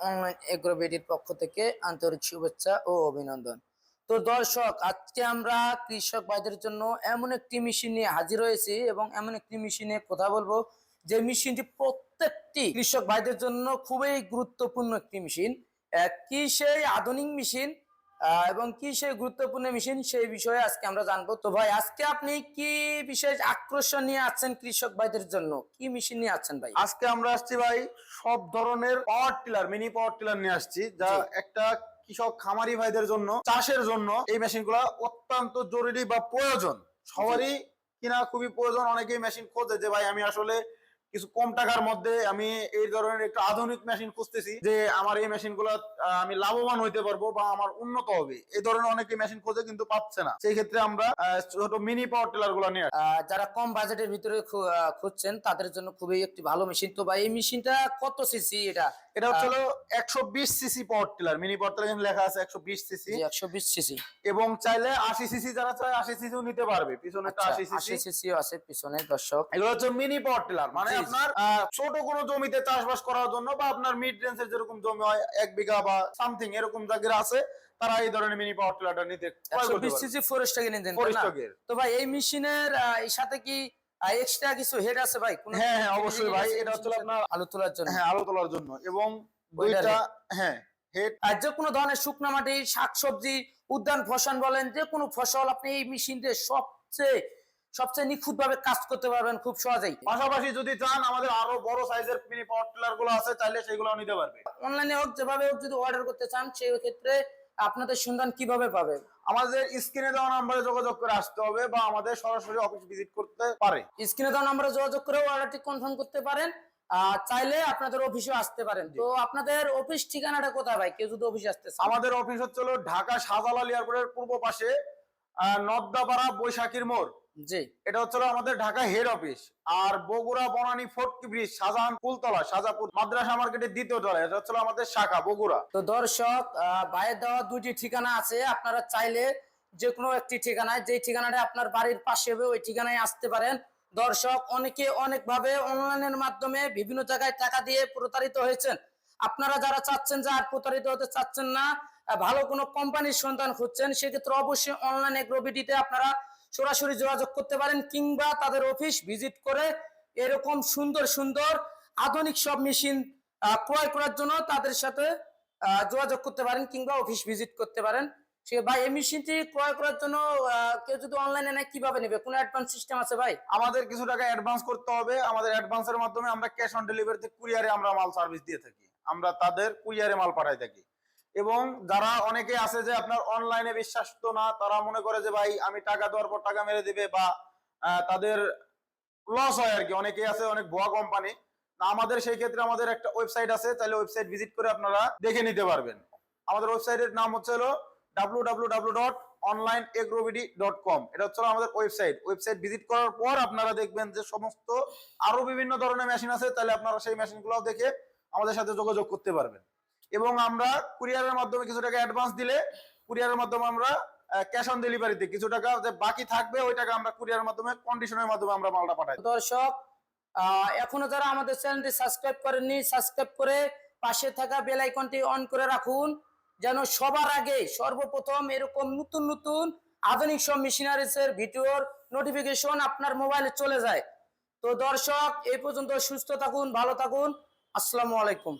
Online এগ্রোবিডির পক্ষ থেকে আন্তরিক শুভেচ্ছা ও অভিনন্দন। তো দর্শক, আজকে আমরা কৃষক ভাইদের জন্য এমন একটি মেশিন নিয়ে হাজির হয়েছি এবং এমন একটি মেশিনে কথা বলবো যে মেশিনটি প্রত্যেকটি কৃষক ভাইদের জন্য খুবই গুরুত্বপূর্ণ একটি মেশিন। কি সেই আধুনিক মেশিন এবং কি সেই গুরুত্বপূর্ণ মেশিন, সেই বিষয়ে আজকে আমরা জানবো। তো ভাই, আজকে আপনি কি বিশেষ আকর্ষণ নিয়ে আছেন কৃষক ভাইদের জন্য? কি মেশিন নিয়ে আছেন ভাই? আজকে আমরা আসছি ভাই সব ধরনের power tiller, mini power tiller নিয়ে আসছি, যা একটা কৃষক খামারি ভাইদের জন্য, চাষের জন্য এই মেশিনগুলো অত্যন্ত জরুরি বা প্রয়োজন। সবারই কিনা খুবই প্রয়োজন। অনেকেই মেশিন খোঁজে যে ভাই আমি আসলে কিছু কম টাকার মধ্যে আমি এই ধরনের একটা আধুনিক মেশিন খুঁজতেছি, যে আমার এই মেশিনগুলো আমি লাভবান হইতে পারবো বা আমার উন্নত হবে, এই ধরনের অনেকে মেশিন খোঁজে কিন্তু পাচ্ছে না। সেই ক্ষেত্রে আমরা ছোট মিনি পাওয়ার টিলার গুলো নিয়ে যারা কম বাজেটের ভিতরে খুঁজছেন তাদের জন্য খুবই একটি ভালো মেশিন। তো ভাই, এই মেশিনটা কত সিসি? এটা হচ্ছে 120 CC power tiller. Mini power tiller লেখা আছে 120 সিসি। 120 সিসি এবং চাইলে 80 সিসি, যারা চায় 80 সিসিও নিতে পারবে। পিছনে 80 80 সিসিও আছে পিছনে। দর্শক, এগুলো হচ্ছে মিনি পাওয়ার টিলার, মানে আপনার ছোট কোনো জমিতে চাষবাস করার জন্য বা আপনার মিড রেঞ্জের যেরকম জমি হয় 1 বিঘা বা সামথিং এরকম জায়গা আছে, তারা এই ধরনের মিনি পাওয়ার টিলারটা নিতে 120 সিসি ফরেস্ট কিনে দেন। তো ভাই, এই মেশিনের সাথে কি এক্সট্রা কিছু হেড আছে ভাই? হ্যাঁ হ্যাঁ, অবশ্যই ভাই। এটা হচ্ছে আপনার আলু তোলার জন্য। হ্যাঁ, আলু তোলার জন্য। এবং দুইটা হ্যাঁ হেড, যে কোনো ধরনের শুকনো মাটি, শাকসবজি, উদ্যান ফসল বলেন, যে কোনো ফসল আপনি এই মেশিন দিয়ে সবচেয়ে নিখুঁত ভাবে কাজ করতে পারবেন খুব সহজেই। পাশাপাশি যদি চান আমাদের আরো বড় সাইজের মিনি পাওয়ার টিলার গুলো আছে, চাইলে সেগুলো নিতে পারবে। অনলাইনে হোক, যেভাবে হোক, যদি অর্ডার করতে চান সেই ক্ষেত্রে আপনাদের সন্ধান কিভাবে পাবে? আমাদের স্ক্রিনে দেওয়া নম্বরে যোগাযোগ করে আসতে হবে বা আমাদের সরাসরি অফিস ভিজিট করতে পারে। স্ক্রিনে দেওয়া নম্বরে যোগাযোগ করে অর্ডারটি কনফার্ম করতে পারেন। চাইলে আপনাদের অফিসে আসতে পারেন। তো আপনাদের অফিস ঠিকানাটা কোথায় ভাই, কেউ যদি অফিসে আসতে চায়? আমাদের অফিস হচ্ছে ঢাকা শাহজালাল এয়ারপোর্টের পূর্ব পাশে, নদ্দাপাড়া বৈশাখীর মোড়। জি, এটা হচ্ছে আমাদের ঢাকা হেড অফিস। আর বগুড়া বনানী ফটকি ব্রিজ, শাহজাহান কুলতলা, শাহজাপুর মাদ্রাসা মার্কেটের দ্বিতীয় তলা, এটা হচ্ছে আমাদের শাখা বগুড়া। তো দর্শক, ভাইয়ের দেওয়া দুটি ঠিকানা আছে। আপনারা চাইলে যে কোনো একটি ঠিকানায়, যে ঠিকানাটা আপনার বাড়ির পাশে হবে, ওই ঠিকানায় আসতে পারেন। দর্শক, অনেকে অনেকভাবে অনলাইনের মাধ্যমে বিভিন্ন জায়গায় টাকা দিয়ে প্রতারিত হয়েছেন। আপনারা যারা চাচ্ছেন যে আর প্রতারিত হতে চাচ্ছেন না, ভালো কোনো কোম্পানির সন্ধান খুঁজছেন, সেক্ষেত্রে অবশ্যই অনলাইন এগ্রোবিডিতে আপনারা সরাসরি যোগাযোগ করতে পারেন, কিংবা তাদের অফিস ভিজিট করে এরকম সুন্দর সুন্দর আধুনিক সব মেশিন ক্রয় করার জন্য তাদের সাথে যোগাযোগ করতে পারেন, কিংবা অফিস ভিজিট করতে পারেন। সে ভাই, এই মেশিনটি ক্রয় করার জন্য কেউ যদি অনলাইনে নেয় কিভাবে নেবে? কোনো অ্যাডভান্স সিস্টেম আছে ভাই? আমাদের কিছু টাকা অ্যাডভান্স করতে হবে। আমাদের অ্যাডভান্সের মাধ্যমে আমরা ক্যাশ অন ডেলিভারিতে কুরিয়ারে আমরা মাল সার্ভিস দিয়ে থাকি, আমরা তাদের কুরিয়ারে মাল পাঠাই থাকি। এবং যারা অনেকে আছে যে আপনার অনলাইনে বিশ্বাস তো না, তারা মনে করে যে ভাই আমি টাকা দেওয়ার পর টাকা মেরে দিবে বা তাদের লস হয় আর কি। অনেকে আছে অনেক ভুয়া কোম্পানি। আমাদের সেই ক্ষেত্রে আমাদের একটা ওয়েবসাইট আছে, তাহলে ওয়েবসাইট ভিজিট করে আপনারা দেখে নিতে পারবেন। আমাদের ওয়েবসাইটের নাম হচ্ছে www.onlineagrobidi.com। এটা হচ্ছে আমাদের ওয়েবসাইট ভিজিট করার পর আপনারা দেখবেন যে সমস্ত আরো বিভিন্ন ধরনের মেশিন আছে, তাহলে আপনারা সেই মেশিনগুলো দেখে আমাদের সাথে যোগাযোগ করতে পারবেন। এবং আমরা কুরিয়ারের মাধ্যমে কিছু টাকা অ্যাডভান্স দিলে কুরিয়ারের মাধ্যমে আমরা ক্যাশ অন ডেলিভারিতে কিছু টাকা যে বাকি থাকবে ওই টাকা আমরা কুরিয়ারের মাধ্যমে কন্ডিশনের মাধ্যমে আমরা মালটা পাঠাই। দর্শক, এখনো যারা আমাদের চ্যানেলটি সাবস্ক্রাইব করেননি, সাবস্ক্রাইব করে পাশে থাকা বেল আইকনটি অন করে রাখুন, যেন সবার আগে সর্বপ্রথম এরকম নতুন নতুন আধুনিক সব মেশিনারিজ এর ভিডিওর নোটিফিকেশন আপনার মোবাইলে চলে যায়। তো দর্শক, এই পর্যন্ত সুস্থ থাকুন, ভালো থাকুন। আসসালামু আলাইকুম।